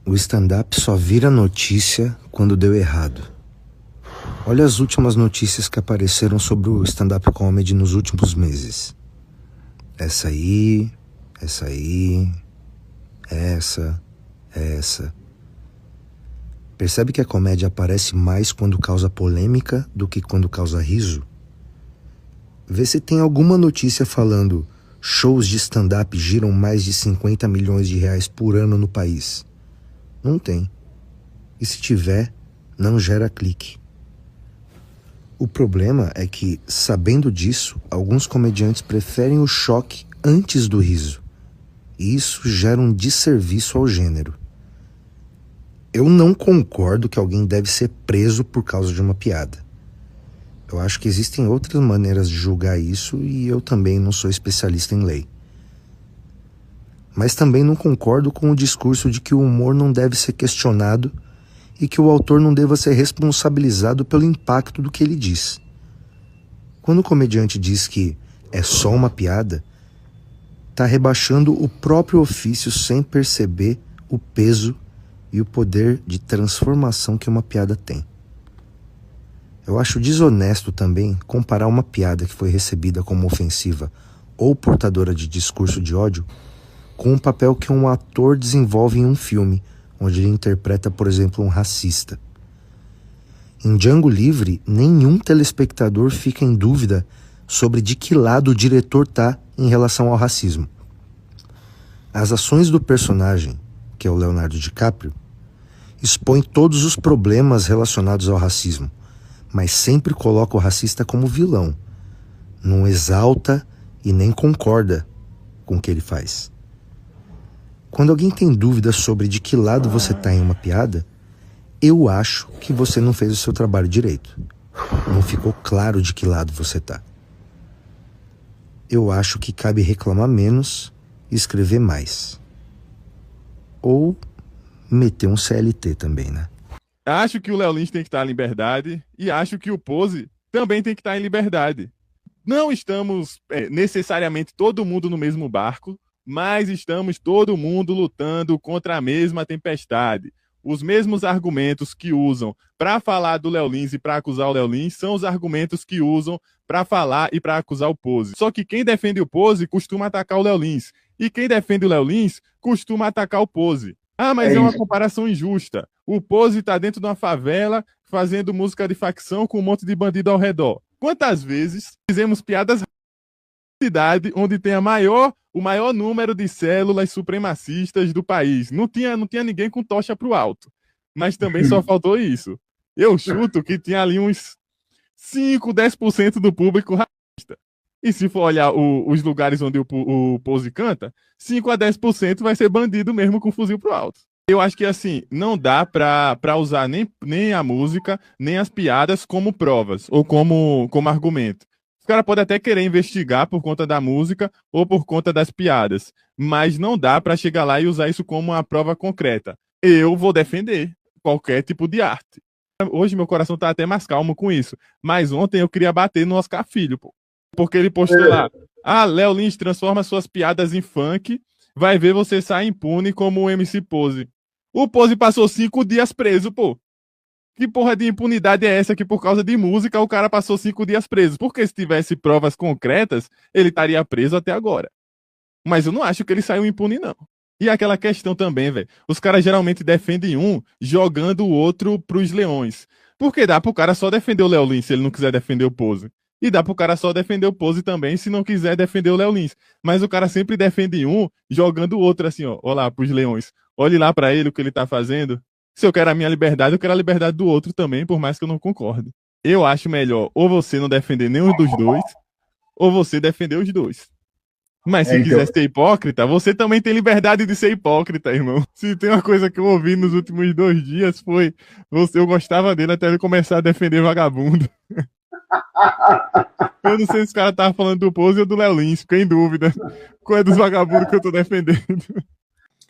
O stand-up só vira notícia quando deu errado. Olha as últimas notícias que apareceram sobre o stand-up comedy nos últimos meses. Essa. Percebe que a comédia aparece mais quando causa polêmica do que quando causa riso? Vê se tem alguma notícia falando shows de stand-up giram mais de 50 milhões de reais por ano no país. Não tem. E se tiver, não gera clique. O problema é que, sabendo disso, alguns comediantes preferem o choque antes do riso. E isso gera um desserviço ao gênero. Eu não concordo que alguém deve ser preso por causa de uma piada. Eu acho que existem outras maneiras de julgar isso e eu também não sou especialista em lei. Mas também não concordo com o discurso de que o humor não deve ser questionado e que o autor não deva ser responsabilizado pelo impacto do que ele diz. Quando o comediante diz que é só uma piada, está rebaixando o próprio ofício sem perceber o peso e o poder de transformação que uma piada tem. Eu acho desonesto também comparar uma piada que foi recebida como ofensiva ou portadora de discurso de ódio com um papel que um ator desenvolve em um filme, onde ele interpreta, por exemplo, um racista. Em Django Livre, nenhum telespectador fica em dúvida sobre de que lado o diretor está em relação ao racismo. As ações do personagem, que é o Leonardo DiCaprio, expõem todos os problemas relacionados ao racismo, mas sempre coloca o racista como vilão. Não exalta e nem concorda com o que ele faz. Quando alguém tem dúvida sobre de que lado você está em uma piada, eu acho que você não fez o seu trabalho direito. Não ficou claro de que lado você está. Eu acho que cabe reclamar menos e escrever mais. Ou meter um CLT também, né? Acho que o Léo Lins tem que estar em liberdade e acho que o Pose também tem que estar em liberdade. Não estamos necessariamente todo mundo no mesmo barco, mas estamos todo mundo lutando contra a mesma tempestade. Os mesmos argumentos que usam para falar do Léo Lins e para acusar o Léo Lins são os argumentos que usam para falar e para acusar o Pose. Só que quem defende o Pose costuma atacar o Léo Lins. E quem defende o Léo Lins costuma atacar o Pose. Ah, mas é uma comparação injusta. O Pose está dentro de uma favela fazendo música de facção com um monte de bandido ao redor. Quantas vezes fizemos piadas na cidade onde tem o maior número de células supremacistas do país? Não tinha ninguém com tocha pro alto. Mas também só faltou isso. Eu chuto que tinha ali uns 5, 10% do público racista. E se for olhar os lugares onde o Pose canta, 5 a 10% vai ser bandido mesmo com fuzil pro alto. Eu acho que assim, não dá pra usar nem a música, nem as piadas como provas, ou como argumento. Os caras podem até querer investigar por conta da música ou por conta das piadas, mas não dá pra chegar lá e usar isso como uma prova concreta. Eu vou defender qualquer tipo de arte. Hoje meu coração tá até mais calmo com isso, mas ontem eu queria bater no Oscar Filho, pô. Porque ele postou lá, Léo Lins transforma suas piadas em funk, vai ver você sair impune como o MC Pose. O Pose passou 5 dias preso, pô. Que porra de impunidade é essa que por causa de música o cara passou 5 dias preso? Porque se tivesse provas concretas, ele estaria preso até agora. Mas eu não acho que ele saiu impune, não. E aquela questão também, velho. Os caras geralmente defendem um jogando o outro pros leões. Porque dá pro cara só defender o Léo Lins se ele não quiser defender o Pose. E dá pro cara só defender o Pose também se não quiser defender o Léo Lins. Mas o cara sempre defende um jogando o outro assim, ó lá, pros leões. Olhe lá pra ele o que ele tá fazendo. Se eu quero a minha liberdade, eu quero a liberdade do outro também, por mais que eu não concorde. Eu acho melhor ou você não defender nenhum dos dois, ou você defender os dois. Mas se quiser ser hipócrita, você também tem liberdade de ser hipócrita, irmão. Se tem uma coisa que eu ouvi nos últimos 2 dias foi eu gostava dele até ele começar a defender vagabundo. Eu não sei se o cara tava falando do Pose ou do Léo Lins, fiquei em dúvida. Qual é dos vagabundos que eu tô defendendo?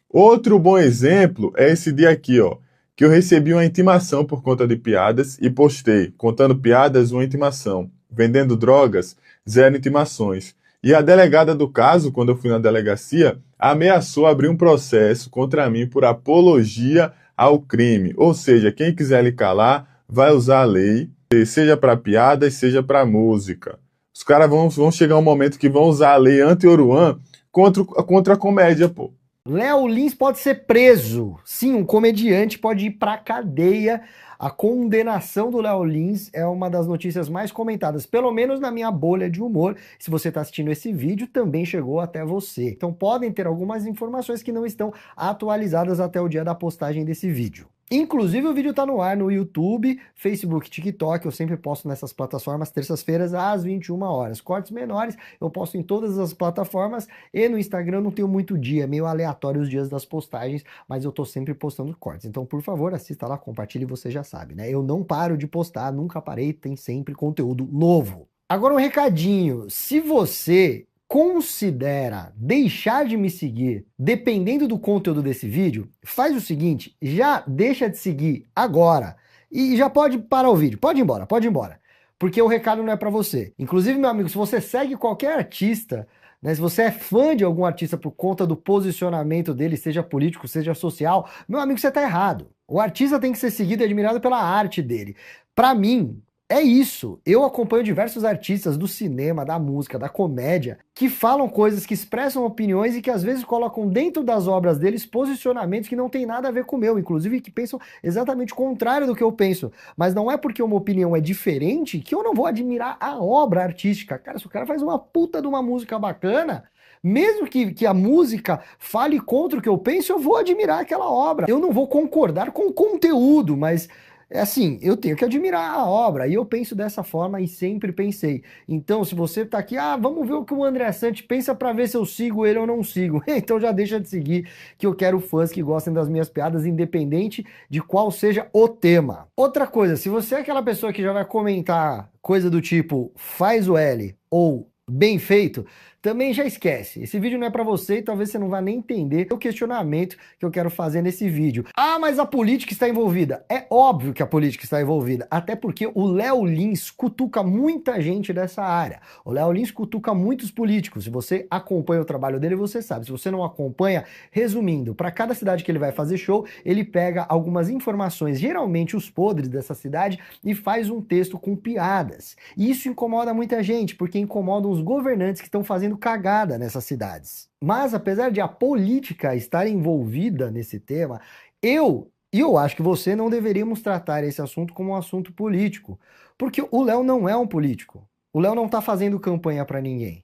Outro bom exemplo é esse dia aqui, ó, que eu recebi uma intimação por conta de piadas e postei, contando piadas, uma intimação. Vendendo drogas, 0 intimações. E a delegada do caso, quando eu fui na delegacia, ameaçou abrir um processo contra mim por apologia ao crime. Ou seja, quem quiser lhe calar vai usar a lei, seja para piadas, seja para música. Os caras vão chegar um momento que vão usar a lei anti-Oruan contra a comédia, pô. Léo Lins pode ser preso. Sim, um comediante pode ir pra cadeia. A condenação do Léo Lins é uma das notícias mais comentadas, pelo menos na minha bolha de humor. Se você está assistindo esse vídeo, também chegou até você. Então podem ter algumas informações que não estão atualizadas até o dia da postagem desse vídeo. Inclusive o vídeo tá no ar no YouTube, Facebook, TikTok, eu sempre posto nessas plataformas terças-feiras às 21 horas. Cortes menores eu posto em todas as plataformas e no Instagram não tenho muito dia, é meio aleatório os dias das postagens, mas eu tô sempre postando cortes. Então, por favor, assista lá, compartilhe, você já sabe, né? Eu não paro de postar, nunca parei, tem sempre conteúdo novo. Agora um recadinho, se você considera deixar de me seguir dependendo do conteúdo desse vídeo, faz o seguinte, já deixa de seguir agora e já pode parar o vídeo, pode ir embora, porque o recado não é pra você. Inclusive, meu amigo, se você segue qualquer artista, né, se você é fã de algum artista por conta do posicionamento dele, seja político, seja social, meu amigo, você tá errado. O artista tem que ser seguido e admirado pela arte dele. Pra mim, é isso, eu acompanho diversos artistas do cinema, da música, da comédia, que falam coisas, que expressam opiniões e que às vezes colocam dentro das obras deles posicionamentos que não tem nada a ver com o meu, inclusive que pensam exatamente o contrário do que eu penso. Mas não é porque uma opinião é diferente que eu não vou admirar a obra artística. Cara, se o cara faz uma puta de uma música bacana, mesmo que a música fale contra o que eu penso, eu vou admirar aquela obra. Eu não vou concordar com o conteúdo, mas é assim, eu tenho que admirar a obra, e eu penso dessa forma e sempre pensei. Então, se você tá aqui, vamos ver o que o André Sante pensa pra ver se eu sigo ele ou não sigo. Então já deixa de seguir, que eu quero fãs que gostem das minhas piadas, independente de qual seja o tema. Outra coisa, se você é aquela pessoa que já vai comentar coisa do tipo, faz o L ou bem feito, também já esquece. Esse vídeo não é pra você e talvez você não vá nem entender o questionamento que eu quero fazer nesse vídeo. Mas a política está envolvida. É óbvio que a política está envolvida, até porque o Léo Lins cutuca muita gente dessa área. O Léo Lins cutuca muitos políticos. Se você acompanha o trabalho dele, você sabe. Se você não acompanha, resumindo, para cada cidade que ele vai fazer show, ele pega algumas informações, geralmente os podres dessa cidade, e faz um texto com piadas. E isso incomoda muita gente, porque incomoda os governantes que estão fazendo cagada nessas cidades. Mas apesar de a política estar envolvida nesse tema, eu acho que você não deveríamos tratar esse assunto como um assunto político, porque o Léo não é um político. O Léo não está fazendo campanha para ninguém.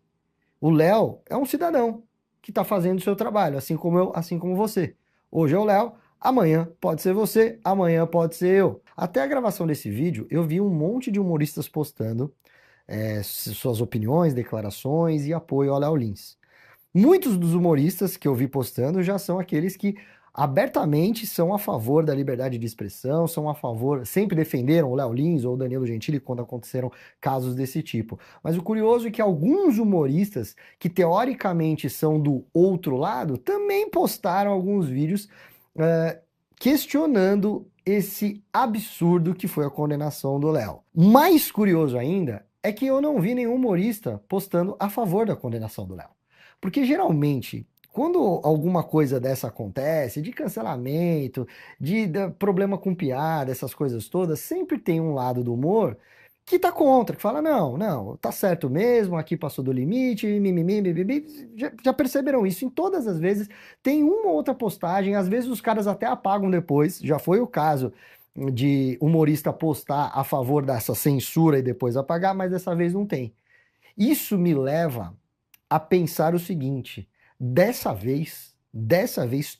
O Léo é um cidadão que está fazendo o seu trabalho, assim como eu, assim como você. Hoje é o Léo, amanhã pode ser você, amanhã pode ser eu. Até a gravação desse vídeo, eu vi um monte de humoristas postando suas opiniões, declarações e apoio ao Léo Lins. Muitos dos humoristas que eu vi postando já são aqueles que abertamente são a favor da liberdade de expressão, são a favor, sempre defenderam o Léo Lins ou o Danilo Gentili quando aconteceram casos desse tipo. Mas o curioso é que alguns humoristas, que teoricamente são do outro lado, também postaram alguns vídeos questionando esse absurdo que foi a condenação do Léo. Mais curioso ainda é que eu não vi nenhum humorista postando a favor da condenação do Léo. Porque geralmente, quando alguma coisa dessa acontece, de cancelamento, de problema com piada, essas coisas todas, sempre tem um lado do humor que tá contra, que fala, não, tá certo mesmo, aqui passou do limite, mimimi. Já perceberam isso? Em todas as vezes tem uma ou outra postagem, às vezes os caras até apagam depois, já foi o caso de humorista postar a favor dessa censura e depois apagar, mas dessa vez não tem. Isso me leva a pensar o seguinte, dessa vez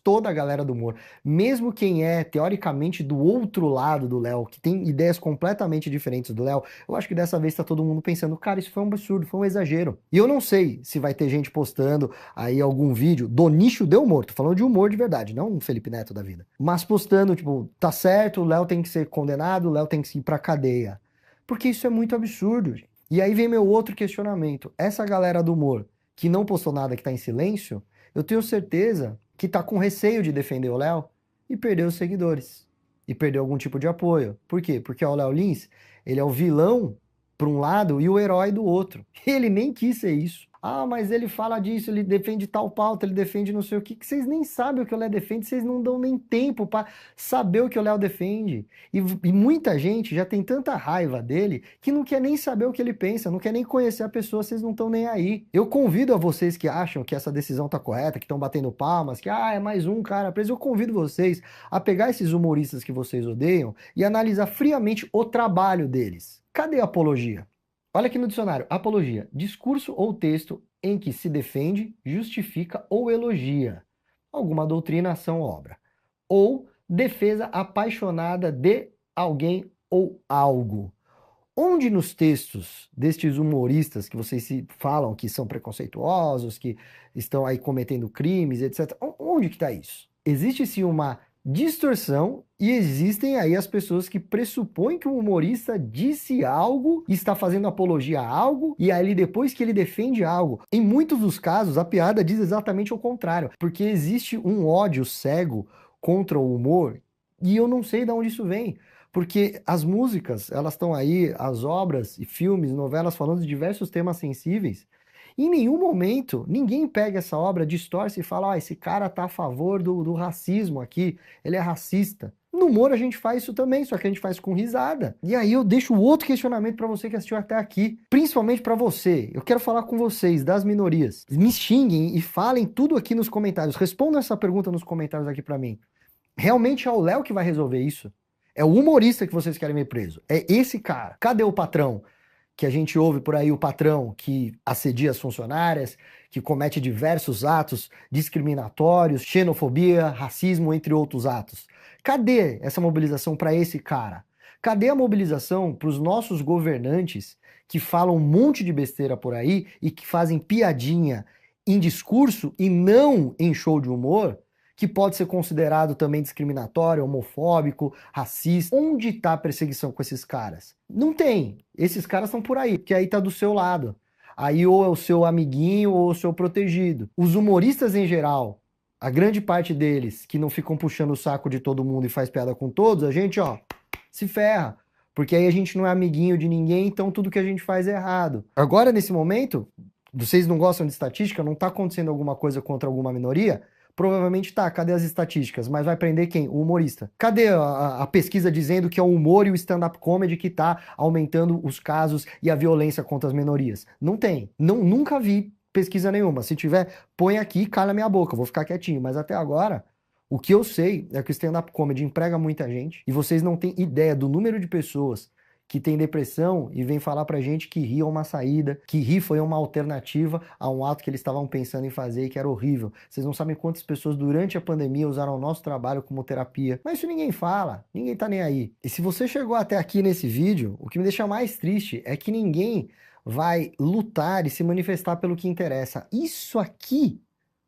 toda a galera do humor, mesmo quem é teoricamente do outro lado do Léo, que tem ideias completamente diferentes do Léo, eu acho que dessa vez tá todo mundo pensando, cara, isso foi um absurdo, foi um exagero. E eu não sei se vai ter gente postando aí algum vídeo do nicho de humor, tô falando de humor de verdade, não um Felipe Neto da vida, mas postando, tipo, tá certo, o Léo tem que ser condenado, o Léo tem que ir pra cadeia. Porque isso é muito absurdo, gente. E aí vem meu outro questionamento, essa galera do humor que não postou nada, que tá em silêncio, eu tenho certeza que tá com receio de defender o Léo e perder os seguidores. E perder algum tipo de apoio. Por quê? Porque o Léo Lins, ele é o vilão por um lado e o herói do outro. Ele nem quis ser isso. Ah, mas ele fala disso, ele defende tal pauta, ele defende não sei o que vocês nem sabem o que o Léo defende, vocês não dão nem tempo para saber o que o Léo defende. E muita gente já tem tanta raiva dele que não quer nem saber o que ele pensa, não quer nem conhecer a pessoa, vocês não estão nem aí. Eu convido a vocês que acham que essa decisão tá correta, que estão batendo palmas, que é mais um cara preso, eu convido vocês a pegar esses humoristas que vocês odeiam e analisar friamente o trabalho deles. Cadê a apologia? Olha aqui no dicionário, apologia, discurso ou texto em que se defende, justifica ou elogia alguma doutrina, ação ou obra. Ou defesa apaixonada de alguém ou algo. Onde nos textos destes humoristas que vocês falam que são preconceituosos, que estão aí cometendo crimes, etc. Onde que está isso? Existe sim uma distorção e existem aí as pessoas que pressupõem que o humorista disse algo, está fazendo apologia a algo e aí depois que ele defende algo. Em muitos dos casos a piada diz exatamente o contrário, porque existe um ódio cego contra o humor e eu não sei de onde isso vem. Porque as músicas, elas estão aí, as obras e filmes, novelas falando de diversos temas sensíveis. Em nenhum momento, ninguém pega essa obra, distorce e fala, esse cara tá a favor do racismo aqui, ele é racista. No humor a gente faz isso também, só que a gente faz com risada. E aí eu deixo outro questionamento pra você que assistiu até aqui, principalmente pra você. Eu quero falar com vocês, das minorias. Me xinguem e falem tudo aqui nos comentários. Respondam essa pergunta nos comentários aqui pra mim. Realmente é o Léo que vai resolver isso? É o humorista que vocês querem ver preso? É esse cara? Cadê o patrão? Que a gente ouve por aí, o patrão que assedia as funcionárias, que comete diversos atos discriminatórios, xenofobia, racismo, entre outros atos. Cadê essa mobilização para esse cara? Cadê a mobilização para os nossos governantes que falam um monte de besteira por aí e que fazem piadinha em discurso e não em show de humor, que pode ser considerado também discriminatório, homofóbico, racista? Onde está a perseguição com esses caras? Não tem. Esses caras estão por aí, porque aí tá do seu lado. Aí ou é o seu amiguinho ou o seu protegido. Os humoristas em geral, a grande parte deles, que não ficam puxando o saco de todo mundo e faz piada com todos, a gente, se ferra. Porque aí a gente não é amiguinho de ninguém, então tudo que a gente faz é errado. Agora, nesse momento, vocês não gostam de estatística? Não tá acontecendo alguma coisa contra alguma minoria? Provavelmente tá, cadê as estatísticas? Mas vai prender quem? O humorista. Cadê a pesquisa dizendo que é o humor e o stand-up comedy que tá aumentando os casos e a violência contra as minorias? Não tem. Nunca vi pesquisa nenhuma. Se tiver, põe aqui e cala minha boca, eu vou ficar quietinho. Mas até agora, o que eu sei é que o stand-up comedy emprega muita gente e vocês não têm ideia do número de pessoas que tem depressão e vem falar pra gente que rir é uma saída, que rir foi uma alternativa a um ato que eles estavam pensando em fazer e que era horrível. Vocês não sabem quantas pessoas durante a pandemia usaram o nosso trabalho como terapia. Mas isso ninguém fala, ninguém tá nem aí. E se você chegou até aqui nesse vídeo, o que me deixa mais triste é que ninguém vai lutar e se manifestar pelo que interessa. Isso aqui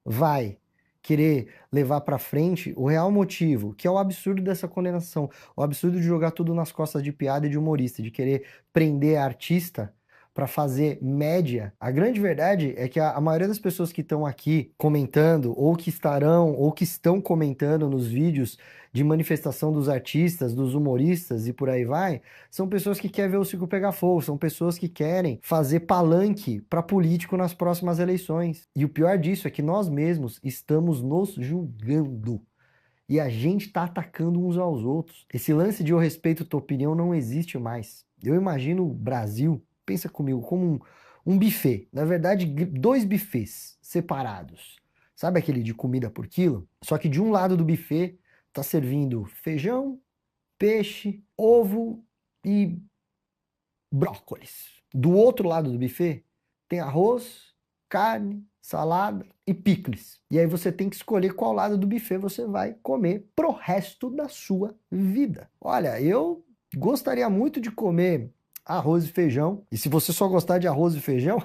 vai querer levar pra frente o real motivo, que é o absurdo dessa condenação, o absurdo de jogar tudo nas costas de piada e de humorista, de querer prender artista para fazer média. A grande verdade é que a maioria das pessoas que estão aqui comentando, ou que estarão, ou que estão comentando nos vídeos de manifestação dos artistas, dos humoristas e por aí vai, são pessoas que querem ver o circo pegar fogo, são pessoas que querem fazer palanque para político nas próximas eleições. E o pior disso é que nós mesmos estamos nos julgando. E a gente tá atacando uns aos outros. Esse lance de eu respeito tua opinião não existe mais. Eu imagino o Brasil, pensa comigo, como um buffet. Na verdade, 2 buffets separados. Sabe aquele de comida por quilo? Só que de um lado do buffet tá servindo feijão, peixe, ovo e brócolis. Do outro lado do buffet tem arroz, carne, salada e picles. E aí você tem que escolher qual lado do buffet você vai comer pro resto da sua vida. Olha, eu gostaria muito de comer arroz e feijão. E se você só gostar de arroz e feijão,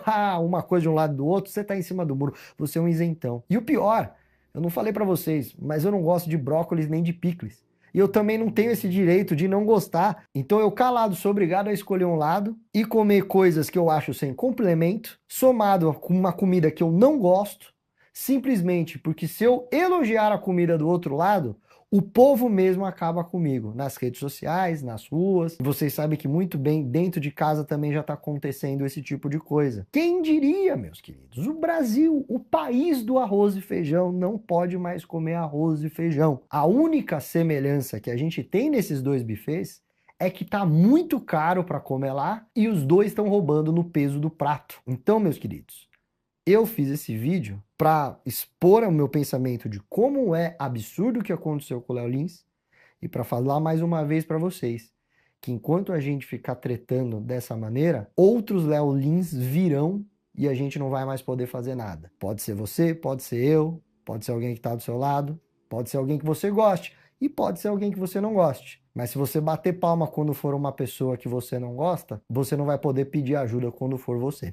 uma coisa de um lado do outro, você tá em cima do muro. Você é um isentão. E o pior, eu não falei pra vocês, mas eu não gosto de brócolis nem de picles. E eu também não tenho esse direito de não gostar. Então eu calado sou obrigado a escolher um lado e comer coisas que eu acho sem complemento, somado com uma comida que eu não gosto, simplesmente porque se eu elogiar a comida do outro lado, O povo mesmo acaba comigo, nas redes sociais, nas ruas. Vocês sabem que muito bem, dentro de casa também já está acontecendo esse tipo de coisa. Quem diria, meus queridos? O Brasil, o país do arroz e feijão, não pode mais comer arroz e feijão. A única semelhança que a gente tem nesses dois buffets é que tá muito caro para comer lá e os dois estão roubando no peso do prato. Então, meus queridos, eu fiz esse vídeo para expor o meu pensamento de como é absurdo o que aconteceu com o Léo Lins e para falar mais uma vez para vocês que enquanto a gente ficar tretando dessa maneira, outros Léo Lins virão e a gente não vai mais poder fazer nada. Pode ser você, pode ser eu, pode ser alguém que está do seu lado, pode ser alguém que você goste e pode ser alguém que você não goste. Mas se você bater palma quando for uma pessoa que você não gosta, você não vai poder pedir ajuda quando for você.